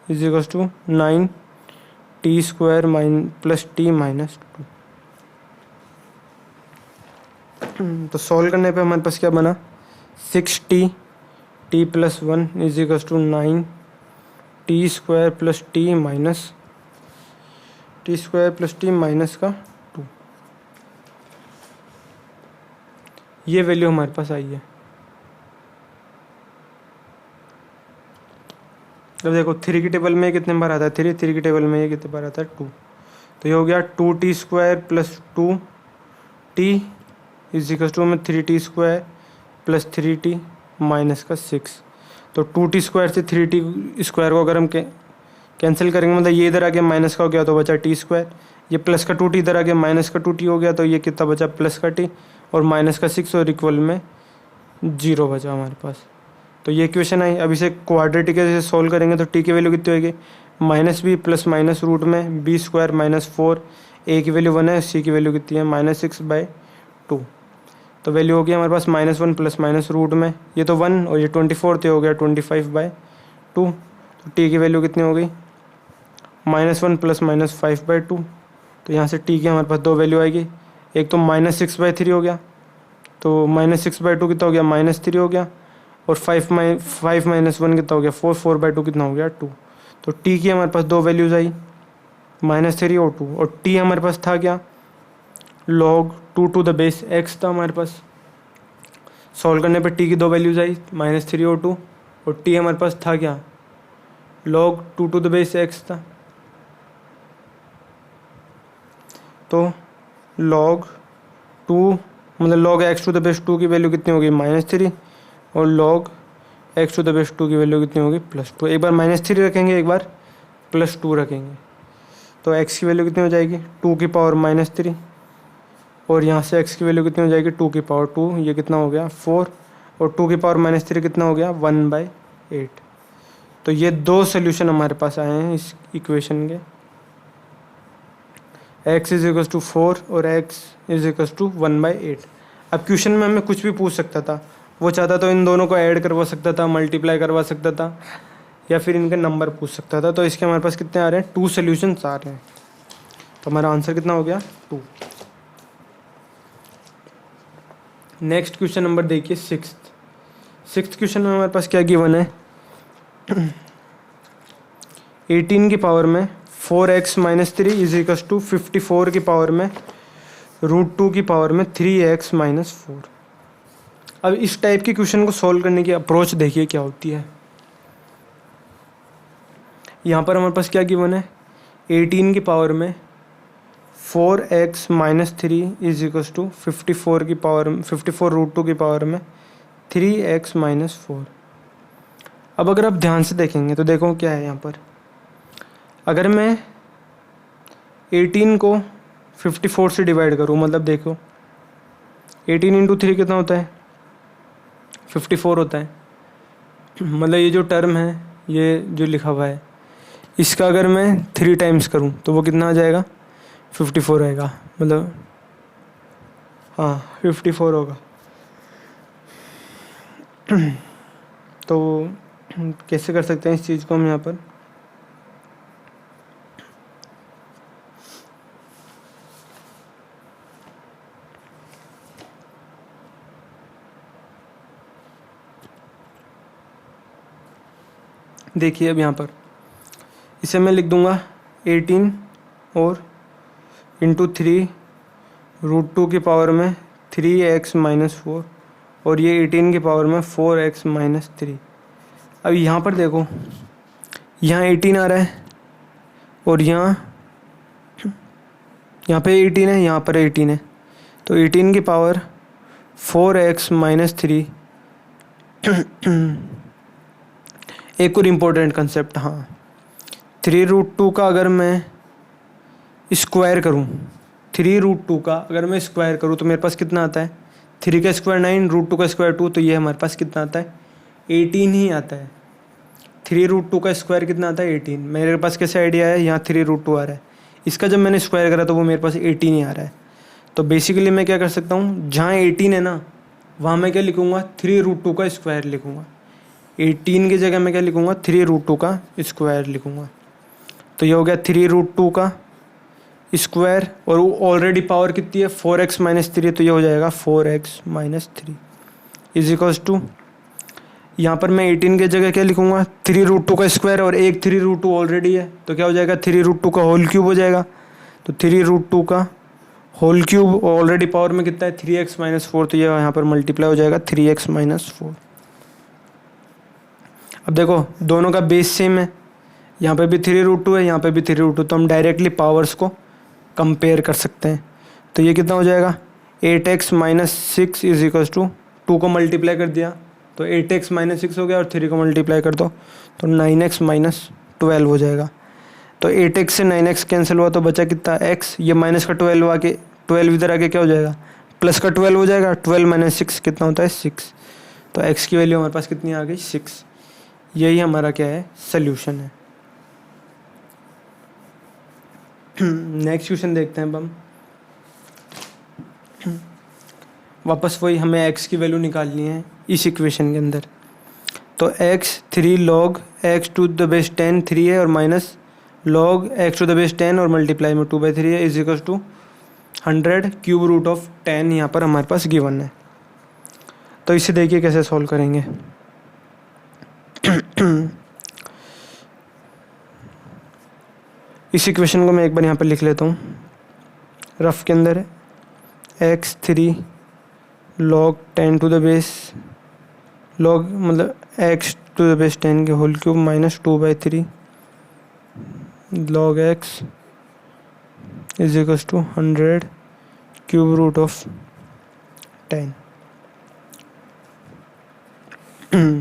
is equal to 9 t square plus t minus 2। तो सॉल्व करने पे हमारे पास क्या बना, 6t t plus 1 is equal to 9 t square plus t minus का 2, ये वैल्यू हमारे पास आई है। अब देखो 3 की टेबल में कितने बार आता है, 3 की टेबल में ये कितने बार आता है, 2, तो ये हो गया 2t square plus 2t is equal to में 3t square plus 3t minus का 6, तो 2t स्क्वायर से 3t स्क्वायर को अगर हम कैंसिल करेंगे, मतलब ये इधर आ गया माइनस का हो गया तो बचा t स्क्वायर, ये प्लस का 2t इधर आ गया माइनस का 2t हो गया, तो ये कितना बचा प्लस का t और माइनस का 6 और इक्वल में 0 बचा हमारे पास। तो ये इक्वेशन आई। अब इसे क्वाड्रेटिक से सॉल्व करेंगे तो t की वैल्यू कितनी होगी, minus B plus minus root में बी स्क्वायर माइनस 4, a की वैल्यू 1 है, c की वैल्यू कितनी है -6/2, तो वैल्यू हो गई हमारे पास -1 प्लस माइनस रूट में ये तो 1 और ये 24 तो हो गया 25/2, तो t की वैल्यू कितनी हो गई -1 प्लस -5/2, तो यहाँ से t की हमारे पास 2 वैल्यू आएगी, एक तो -6/3 हो गया, तो -6/2 कितना हो गया -3 हो गया, और 5 माइनस 1 कितना हो गया 4/2 कितना हो गया 2, तो t की हमारे पास 2 वैल्यूज़ आई -3 और 2, और t हमारे पास था क्या log 2 to the base x था हमारे पास, सॉल्व करने पे t की 2 वैल्यूज़ आई -3 और 2, और t हमारे पास था क्या log 2 to the base x था, तो log 2 मतलब log x to the base 2 की वैल्यू कितनी होगी -3, और log x to the base 2 की वैल्यू कितनी होगी +2, एक बार -3 रखेंगे एक बार +2 रखेंगे, तो x की वैल्यू कितनी हो जाएगी 2 की पावर -3, और यहाँ से x की वैल्यू कितनी हो जाएगी 2 की पावर 2, ये कितना हो गया 4, और 2 की पावर -3 कितना हो गया 1/8। तो ये 2 सोल्यूशन हमारे पास आए हैं इस इक्वेशन के। x इज इक्वल टू 4 और x इज इक्वल टू 1/8। अब क्वेश्चन में हमें कुछ भी पूछ सकता था, वो चाहता तो इन दोनों को ऐड करवा सकता था, मल्टीप्लाई करवा सकता था, या फिर इनके नंबर पूछ सकता था। तो इसके हमारे पास कितने आ रहे हैं, 2 सोल्यूशंस आ रहे हैं। तो हमारा आंसर कितना हो गया, 2। नेक्स्ट क्वेश्चन नंबर देखिए, सिक्स्थ क्वेश्चन में हमारे पास क्या गिवन है, 18 की पावर में 4x minus 3 is equal to 54 की पावर में √2 की पावर में 3x माइनस 4। अब इस टाइप के क्वेश्चन को सॉल्व करने की अप्रोच देखिए क्या होती है। यहाँ पर हमारे पास क्या गिवन है, 18 की पावर में 4x minus 3 is equal to 54 की पावर 54 √2 की पावर में 3x माइनस 4। अब अगर आप ध्यान से देखेंगे तो देखो क्या है यहाँ पर, अगर मैं 18 को 54 से डिवाइड करूँ, मतलब देखो 18 इंटू 3 कितना होता है, 54 होता है। मतलब ये जो टर्म है, ये जो लिखा हुआ है, इसका अगर मैं 3 टाइम्स करूँ तो वो कितना आ जाएगा, 54 आएगा। मतलब हाँ 54 होगा। तो कैसे कर सकते हैं इस चीज़ को हम यहाँ पर, देखिए अब यहाँ पर इसे मैं लिख दूंगा 18 और इंटू 3 √2 की पावर में 3x माइनस 4 और ये 18 की पावर में 4x माइनस 3। अब यहाँ पर देखो, यहाँ 18 आ रहा है और यहाँ पे 18 है, यहाँ पर 18 है। तो 18 की पावर 4x माइनस 3। एक और इम्पोर्टेंट कंसेप्ट, हाँ 3√2 का अगर मैं स्क्वायर करूँ, 3√2 का अगर मैं स्क्वायर करूँ तो मेरे पास कितना आता है, 3 का स्क्वायर 9, √2 का स्क्वायर 2, तो ये हमारे पास कितना आता है, 18 ही आता है। 3√2 का स्क्वायर कितना आता है, 18। मेरे पास कैसे आइडिया है, यहाँ 3√2 आ रहा है, इसका जब मैंने स्क्वायर करा तो वो मेरे पास 18 ही आ रहा है। तो बेसिकली मैं क्या कर सकता हूँ, जहाँ 18 है ना वहाँ मैं क्या लिखूँगा, 3√2 का स्क्वायर लिखूँगा। 18 की जगह मैं क्या लिखूँगा, 3√2 का स्क्वायर लिखूँगा। तो ये हो गया 3√2 का स्क्वायर, और वो ऑलरेडी पावर कितनी है, 4x माइनस 3, तो ये हो जाएगा 4x minus 3 is equals to, यहाँ पर मैं 18 की जगह क्या लिखूँगा, 3√2 का स्क्वायर, और एक 3√2 ऑलरेडी है तो क्या हो जाएगा, 3√2 का होल क्यूब हो जाएगा। तो 3√2 का होल क्यूब, ऑलरेडी पावर में कितना है, 3x माइनस 4, तो ये यहाँ पर मल्टीप्लाई हो जाएगा 3x माइनस 4। अब देखो दोनों का बेस सेम है, यहाँ पे भी 3√2 है, यहाँ पे भी 3√2, तो हम डायरेक्टली पावर्स को कंपेयर कर सकते हैं। तो ये कितना हो जाएगा, 8x minus 6 is equal to 2 को मल्टीप्लाई कर दिया तो 8x माइनस 6 हो गया, और 3 को मल्टीप्लाई कर दो तो 9x माइनस 12 हो जाएगा। तो 8x से 9x कैंसिल हुआ तो बचा कितना, x, ये माइनस का 12 आके 12 इधर आके क्या हो जाएगा, प्लस का 12 हो जाएगा। 12 माइनस 6 कितना होता है, 6। तो x की वैल्यू हमारे पास कितनी आ गई, 6। यही हमारा क्या है, सल्यूशन है। नेक्स्ट क्वेश्चन देखते हैं अब हम। वापस वही हमें x की वैल्यू निकालनी है इस इक्वेशन के अंदर। तो x 3 log x to the base 10 3 है, और minus log x to the base 10 और मल्टीप्लाई में 2/3 है, is equal to 100 cube root of 10 यहाँ पर हमारे पास गिवन है। तो इसे देखिए कैसे सॉल्व करेंगे। इस इक्वेशन को मैं एक बार यहाँ पर लिख लेता हूँ, रफ के अंदर है x 3 log 10 to the base log मतलब x टू द बेस 10 के whole cube minus 2/3 log x is equal to 100 cube root of 10।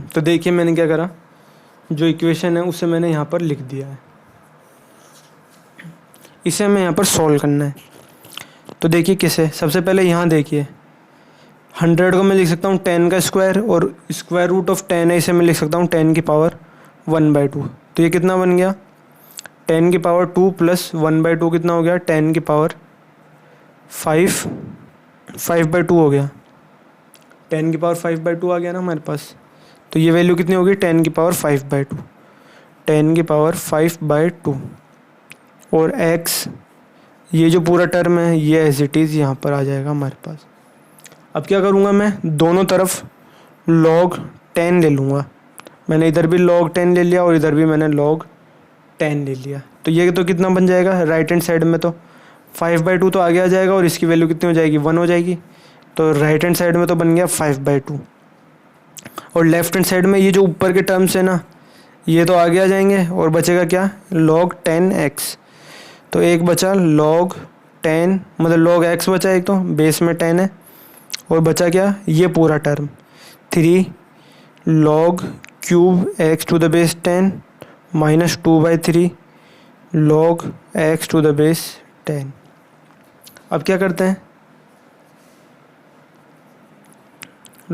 तो देखिए मैंने क्या करा, जो इक्वेशन है उसे मैंने यहाँ पर लिख दिया है, इसे हमें यहाँ पर सॉल्व करना है। तो देखिए कैसे, सबसे पहले यहाँ देखिए 100 को मैं लिख सकता हूँ 10 का स्क्वायर, और स्क्वायर रूट ऑफ 10 है, इसे मैं लिख सकता हूँ 10 की पावर 1/2। तो ये कितना बन गया, 10 की पावर 2 प्लस 1/2 कितना हो गया, 10 की पावर 5, 5/2 हो गया, 10 की पावर 5/2 आ गया ना हमारे पास। तो ये वैल्यू कितनी होगी, 10 की पावर 5/2, 10 की पावर 5/2। और x, ये जो पूरा टर्म है ये एज इट इज़ यहाँ पर आ जाएगा हमारे पास। अब क्या करूँगा, मैं दोनों तरफ log 10 ले लूँगा। मैंने इधर भी log 10 ले लिया और इधर भी मैंने log 10 ले लिया। तो ये तो कितना बन जाएगा, राइट हैंड साइड में तो 5/2 तो आगे आ जाएगा और इसकी वैल्यू कितनी हो जाएगी, 1 हो जाएगी। तो राइट हैंड साइड में तो बन गया 5/2 और लेफ्ट हैंड साइड में ये जो ऊपर के टर्म्स है ना ये तो आगे आ जाएंगे और बचेगा क्या, log 10x। तो एक बचा log 10, मतलब log x बचा, एक तो बेस में 10 है और बचा क्या, ये पूरा term 3 log cube x to the base 10 minus 2/3 log x to the base 10। अब क्या करते हैं,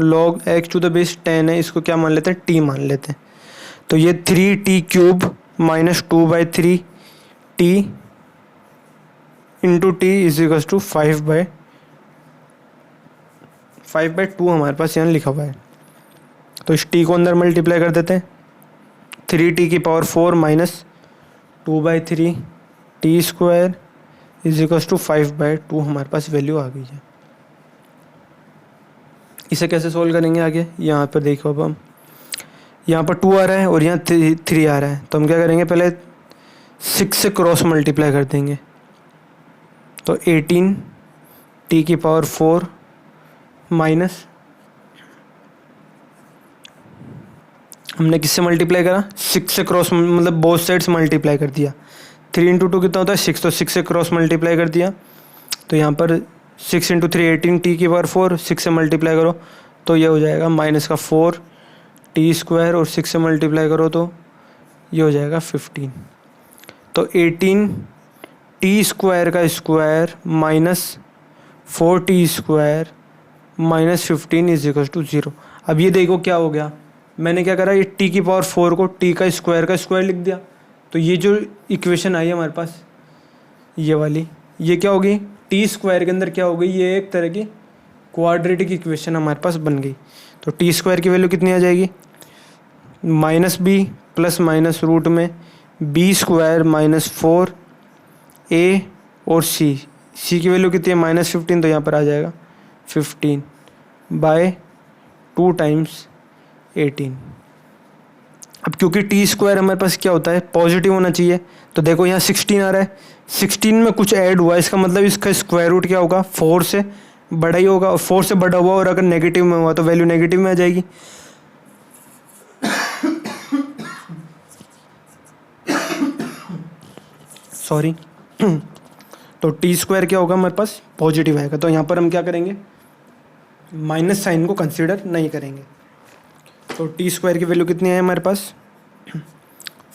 log x to the base 10 है, इसको क्या मान लेते हैं, t मान लेते हैं। तो ये 3t cube minus 2/3 t into t is equal to 5/2 हमारे पास यहाँ लिखा हुआ है। तो इस t को अंदर मल्टीप्लाई कर देते हैं, 3t की power 4 minus 2/3 t square is equal to 5/2 हमारे पास वैल्यू आ गई है। इसे कैसे सोल्व करेंगे आगे, यहाँ पर देखो, अब हम यहाँ पर 2 आ रहा है और यहाँ 3 आ रहा है। तो हम क्या करेंगे, पहले 6 से क्रॉस मल्टीप्लाई कर देंगे। तो 18 t की पावर 4 माइनस, हमने किससे मल्टीप्लाई करा, 6 से क्रॉस, मतलब बोथ साइड्स मल्टीप्लाई कर दिया। 3 इंटू 2 कितना होता है 6, तो 6 से क्रॉस मल्टीप्लाई कर दिया। तो यहाँ पर 6 इंटू 3 18 t की पावर 4, 6 से मल्टीप्लाई करो तो ये हो जाएगा माइनस का 4 t स्क्वायर और 6 से मल्टीप्लाई करो तो ये हो जाएगा 15। तो 18 t स्क्वायर का square minus 4t square minus 15 is equal to 0। अब ये देखो क्या हो गया, मैंने क्या करा, ये t की पावर 4 को t का स्क्वायर लिख दिया। तो ये जो इक्वेशन आई है हमारे पास ये वाली, ये क्या होगी, टी स्क्वायर के अंदर क्या हो गई, ये एक तरह की क्वाड्रेटिक इक्वेशन हमारे पास बन गई। तो टी स्क्वायर की वैल्यू कितनी आ जाएगी, minus B plus minus root में बी स्क्वायर माइनस 4 ए और सी की वैल्यू कितनी है माइनस 15, तो यहाँ पर आ जाएगा 15/2 टाइम्स 18। अब क्योंकि टी स्क्वायर हमारे पास क्या होता है, पॉजिटिव होना चाहिए। तो देखो यहाँ 16 आ रहा है, 16 में कुछ ऐड हुआ, इसका मतलब इसका स्क्वायर रूट क्या होगा, 4 से बड़ा ही होगा। और 4 से बड़ा हुआ और अगर नेगेटिव में हुआ तो वैल्यू नेगेटिव में आ जाएगी। सॉरी। तो टी स्क्वायर क्या होगा हमारे पास, पॉजिटिव आएगा। तो यहाँ पर हम क्या करेंगे, माइनस साइन को कंसीडर नहीं करेंगे। तो टी स्क्वायर की वैल्यू कितनी है हमारे पास,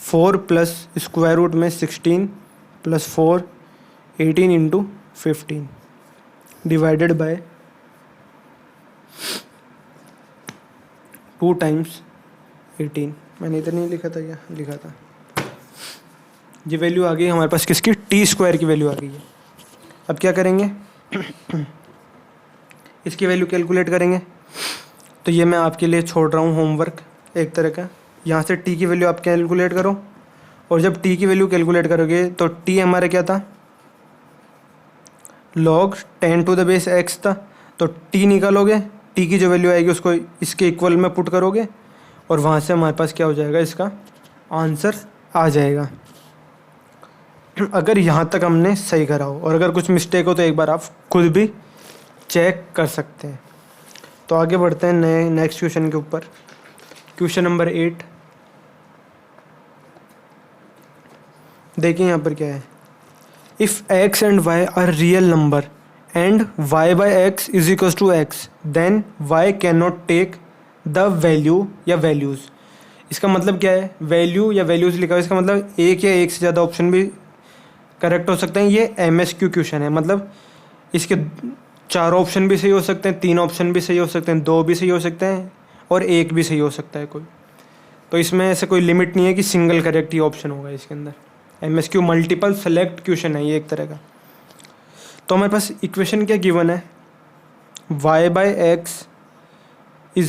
4 प्लस स्क्वायर रूट में 16 plus 4 18 into 15 divided by 2 times 18। मैंने इधर नहीं लिखा था, या लिखा था। ये वैल्यू आ गई हमारे पास किसकी, टी स्क्वायर की वैल्यू आ गई है। अब क्या करेंगे इसकी वैल्यू कैलकुलेट करेंगे। तो ये मैं आपके लिए छोड़ रहा हूँ होमवर्क एक तरह का। यहाँ से टी की वैल्यू आप कैलकुलेट करो और जब टी की वैल्यू कैलकुलेट करोगे तो टी हमारा क्या था, log 10 to the base x था। तो टी निकालोगे, टी की जो वैल्यू आएगी उसको इसके इक्वल में पुट करोगे और वहाँ से हमारे पास क्या हो जाएगा, इसका आंसर आ जाएगा। अगर यहाँ तक हमने सही करा हो, और अगर कुछ मिस्टेक हो तो एक बार आप खुद भी चेक कर सकते हैं। तो आगे बढ़ते हैं नेक्स्ट क्वेश्चन के ऊपर। क्वेश्चन नंबर 8 देखिए यहाँ पर क्या है, if x and y are real number and y by x is equal to x then y can not take the value या वैल्यूज़। इसका मतलब क्या है, वैल्यू या वैल्यूज़ लिखा हुआ है, इसका मतलब एक या एक से ज़्यादा ऑप्शन भी करेक्ट हो सकते हैं। ये MSQ क्वेश्चन है, मतलब इसके 4 ऑप्शन भी सही हो सकते हैं, 3 ऑप्शन भी सही हो सकते हैं, 2 भी सही हो सकते हैं और 1 भी सही हो सकता है कोई। तो इसमें ऐसे कोई लिमिट नहीं है कि सिंगल करेक्ट ही ऑप्शन होगा इसके अंदर, MSQ मल्टीपल सेलेक्ट क्वेश्चन है ये एक तरह का। तो हमारे पास इक्वेशन क्या गिवन है, y/x =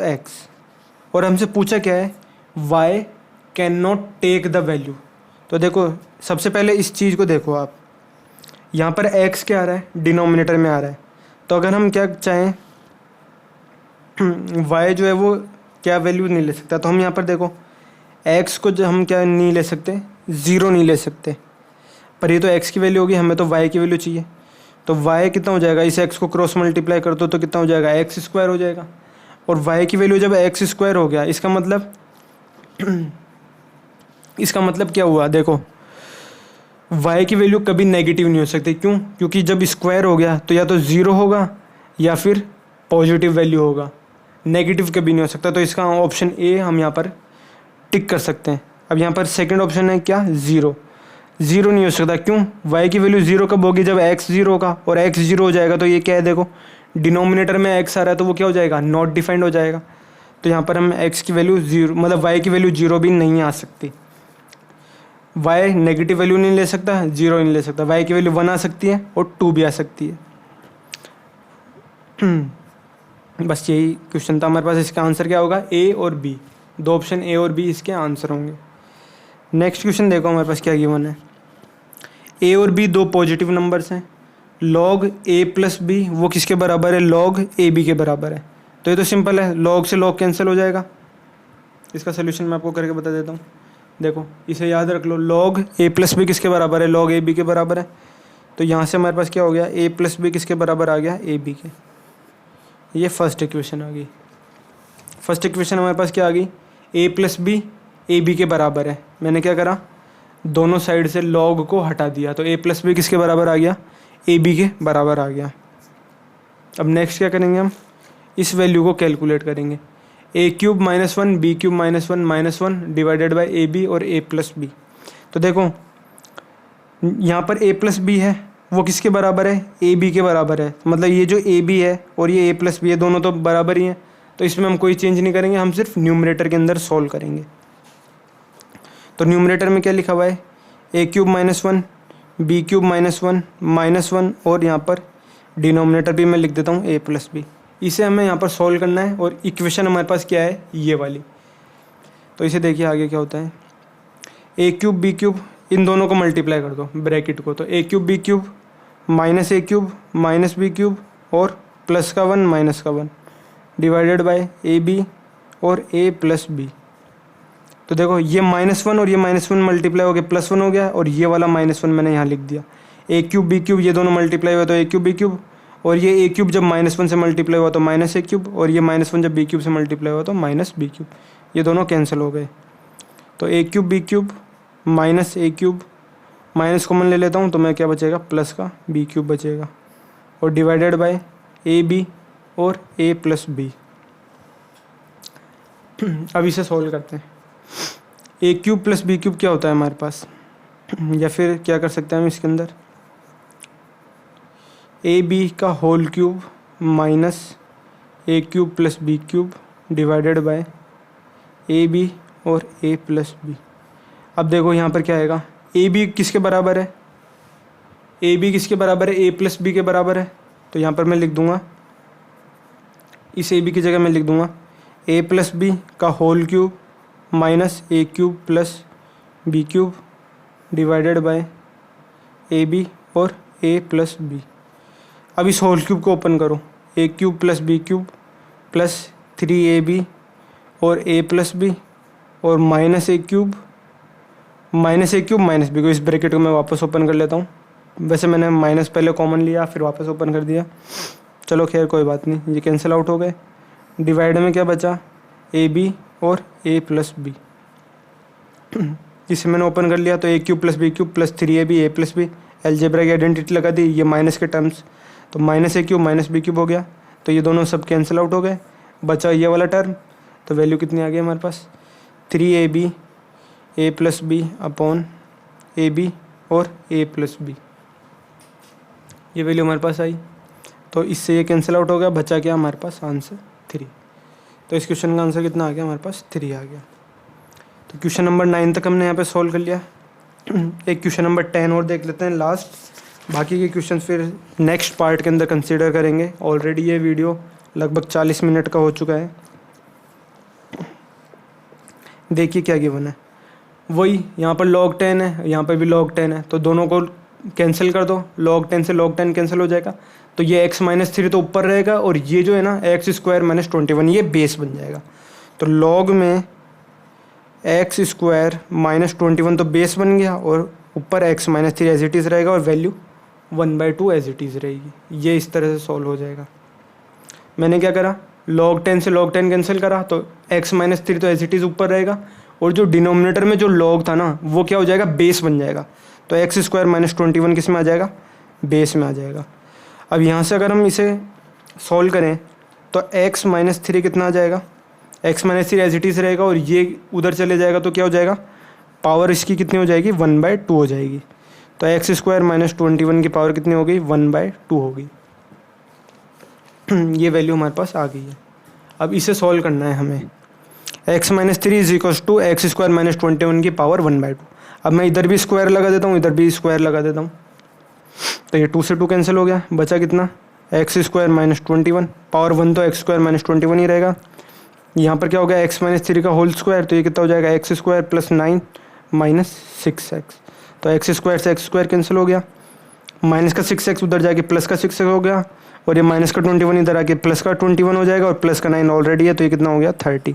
x, और हमसे पूछा क्या है, y can not take the value. तो देखो सबसे पहले इस चीज़ को देखो आप, यहाँ पर x क्या आ रहा है, डिनोमिनेटर में आ रहा है। तो अगर हम क्या चाहें y जो है वो क्या वैल्यू नहीं ले सकता, तो हम यहाँ पर देखो x को जो हम क्या नहीं ले सकते, 0 नहीं ले सकते, पर ये तो x की वैल्यू होगी, हमें तो y की वैल्यू चाहिए। तो y कितना हो जाएगा, इस x को क्रॉस मल्टीप्लाई कर दो तो कितना हो जाएगा, x² हो जाएगा। और y की वैल्यू जब x² हो गया, इसका मतलब क्या हुआ, देखो y की वैल्यू कभी नेगेटिव नहीं हो सकती। क्यों? क्योंकि जब स्क्वायर हो गया तो या तो 0 होगा या फिर पॉजिटिव वैल्यू होगा, नेगेटिव कभी नहीं हो सकता। तो इसका ऑप्शन ए हम यहाँ पर टिक कर सकते हैं। अब यहाँ पर सेकंड ऑप्शन है क्या, 0 नहीं हो सकता। क्यों? y की वैल्यू 0 कब होगी, जब x 0 होगा, और x 0 हो जाएगा तो ये क्या है, देखो डिनोमिनेटर में x आ रहा है तो वो क्या हो जाएगा, नॉट डिफाइंड हो जाएगा। तो यहाँ पर हम x की वैल्यू 0 मतलब y की वैल्यू 0 भी नहीं आ सकती। y नेगेटिव वैल्यू नहीं ले सकता, 0 नहीं ले सकता, y की वैल्यू 1 आ सकती है और 2 भी आ सकती है। बस यही क्वेश्चन था हमारे पास। इसका आंसर क्या होगा, a और b, दो ऑप्शन a और b इसके आंसर होंगे। नेक्स्ट क्वेश्चन देखो हमारे पास क्या गिवन है, a और b दो पॉजिटिव नंबर्स हैं, log a + b वो किसके बराबर है, log ab के बराबर है। तो ये तो सिंपल है, log से log कैंसिल हो जाएगा। इसका सोल्यूशन मैं आपको करके बता देता हूँ। देखो इसे याद रख लो, log a + b किसके बराबर है, log ab के बराबर है। तो यहाँ से हमारे पास क्या हो गया, a + b किसके बराबर आ गया, ab के। ये फर्स्ट इक्वेशन आ गई। फर्स्ट इक्वेशन हमारे पास क्या आ गई, a + b ab के बराबर है। मैंने क्या करा, दोनों साइड से log को हटा दिया, तो a + b किसके बराबर आ गया, ab के बराबर आ गया। अब नेक्स्ट क्या करेंगे, हम इस वैल्यू को कैलकुलेट करेंगे, a³ - 1 b³ - 1 -1 divided by ab और a + b। तो देखो यहाँ पर a + b है, वो किसके बराबर है, ab के बराबर है। मतलब ये जो ab है और ये a + b है, दोनों तो बराबर ही हैं। तो इसमें हम कोई चेंज नहीं करेंगे, हम सिर्फ न्यूमरेटर के अंदर सॉल्व करेंगे। तो न्यूमरेटर में क्या लिखा हुआ है, a³ - 1 b³ - 1 और यहाँ पर डिनोमिनेटर भी मैं लिख देता हूँ a + b। इसे हमें यहाँ पर सॉल्व करना है और इक्वेशन हमारे पास क्या है, ये वाली। तो इसे देखिए आगे क्या होता है, a³ b³ इन दोनों को मल्टीप्लाई कर दो ब्रैकेट को, तो a³ b³ -a³ -b³ और +1 -1 डिवाइडेड बाय ab और a + b। तो देखो ये -1 और ये -1 मल्टीप्लाई हो गया, +1 हो गया, और ये वाला -1 मैंने यहाँ लिख दिया। a³ b³ ये दोनों मल्टीप्लाई हुआ तो a³ b³ और ये a³ जब -1 से मल्टीप्लाई हुआ तो -a³ और ये -1 जब b³ से मल्टीप्लाई हुआ तो -b³, ये दोनों कैंसिल हो गए। तो a³ b³ -a³ minus common ले लेता हूँ तो मैं क्या बचेगा, प्लस का b³ बचेगा और डिवाइडेड बाय ab और a + b। अब इसे सॉल्व करते हैं। a³ + b³ क्या होता है हमारे पास, या फिर क्या कर सकते हैं हम इसके अंदर, ab का whole cube minus a³ + b³ divided by ab और a + b। अब देखो यहाँ पर क्या आएगा, ab किसके बराबर है, ab किसके बराबर है, a + b के बराबर है। तो यहाँ पर मैं लिख दूंगा, इस ab की जगह मैं लिख दूंगा a + b का whole cube minus a³ + b³ divided by ab और a + b। अब इस होल क्यूब को ओपन करो, a³ + b³ प्लस 3ab और a + b और -a³ -b को, इस ब्रैकेट को मैं वापस ओपन कर लेता हूँ। वैसे मैंने माइनस पहले कॉमन लिया फिर वापस ओपन कर दिया, चलो खैर कोई बात नहीं, ये कैंसिल आउट हो गए। डिवाइड में क्या बचा, ab और a + b। इसे मैंने ओपन कर लिया तो a³ + b³ plus 3ab a + b, algebra की आइडेंटिटी लगा दी, ये माइनस के टर्म्स, तो -a³ -b³ हो गया, तो ये दोनों सब कैंसिल आउट हो गए, बचा ये वाला टर्म। तो वैल्यू कितनी आ गई हमारे पास, 3ab a + b upon ab और a + b, ये वैल्यू हमारे पास आई। तो इससे ये कैंसिल आउट हो गया, बचा क्या हमारे पास आंसर 3। तो इस क्वेश्चन का आंसर कितना आ गया हमारे पास, 3 आ गया। तो क्वेश्चन नंबर 9 तक हमने यहाँ पे सॉल्व कर लिया। एक क्वेश्चन नंबर 10 और देख लेते हैं लास्ट, बाकी के क्वेश्चन फिर नेक्स्ट पार्ट के अंदर कंसीडर करेंगे। ऑलरेडी ये वीडियो लगभग 40 मिनट का हो चुका है। देखिए क्या गिवन है, वही यहाँ पर log 10 है, यहाँ पर भी log 10 है, तो दोनों को कैंसिल कर दो। log 10 से log 10 कैंसिल हो जाएगा, तो ये x-3 तो ऊपर रहेगा और ये जो है ना x² - 21 ये बेस बन जाएगा। तो log में x² - 21 तो बेस बन गया और ऊपर x-3 एज इट इज़ रहेगा और वैल्यू 1/2 एज इट इज़ रहेगी। ये इस तरह से सॉल्व हो जाएगा। मैंने क्या करा, log 10 से log 10 कैंसिल करा, तो x-3 तो एज इट इज़ ऊपर रहेगा और जो डिनोमिनेटर में जो log था ना वो क्या हो जाएगा, बेस बन जाएगा। तो x² - 21 किस में आ जाएगा, बेस में आ जाएगा। अब यहाँ से अगर हम इसे सॉल्व करें तो x-3 कितना आ जाएगा, x-3 एज इट इज़ रहेगा और ये उधर चले जाएगा तो क्या हो जाएगा, पावर इसकी कितनी हो जाएगी, 1/2 हो जाएगी। तो x² - 21 की पावर कितनी हो गई, 1/2 होगी। ये वैल्यू हमारे पास आ गई है। अब इसे सॉल्व करना है हमें। x-3 is equal to x² - 21 की पावर 1/2। अब मैं इधर भी स्क्वायर लगा देता हूँ, इधर भी स्क्वायर लगा देता हूँ, तो ये 2 से 2 कैंसिल हो गया, बचा कितना, x² - 21, पावर 1 तो x² - 21 ही रहेगा। यहाँ पर क्या हो गया, x-3 का होल स्क्वायर, तो ये कितना हो जाएगा, x² + 9 - 6x। तो x² से x² कैंसिल हो गया, माइनस का 6x उधर जाके प्लस का 6x हो गया और ये माइनस का 21 इधर आके प्लस का 21 हो जाएगा और प्लस का 9 ऑलरेडी है, तो ये कितना हो गया, 30।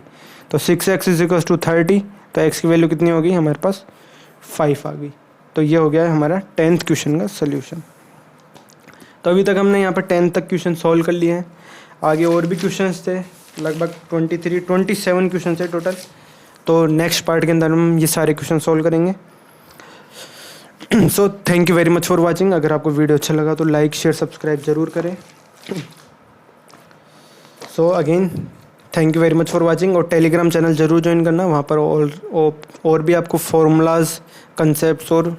तो 6x = 30, तो x की वैल्यू कितनी होगी हमारे पास, 5 आ गई। तो ये हो गया है हमारा 10th क्वेश्चन का सोल्यूशन। तो अभी तक हमने यहाँ पर 10 तक क्वेश्चन सॉल्व कर लिए हैं। आगे और भी क्वेश्चंस थे, लगभग 27 क्वेश्चन थे टोटल। तो नेक्स्ट पार्ट के अंदर हम ये सारे क्वेश्चन सॉल्व करेंगे। So thank you very much for watching. अगर आपको वीडियो अच्छा लगा तो लाइक शेयर सब्सक्राइब ज़रूर करें। So again thank you very much for watching, और टेलीग्राम चैनल ज़रूर ज्वाइन करना, वहाँ पर और भी आपको फॉर्मूलाज, कंसेप्ट्स और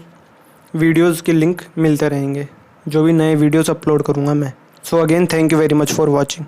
वीडियोज़ के लिंक मिलते रहेंगे जो भी नए वीडियोज़ अपलोड करूँगा मैं। So again thank you very much for watching.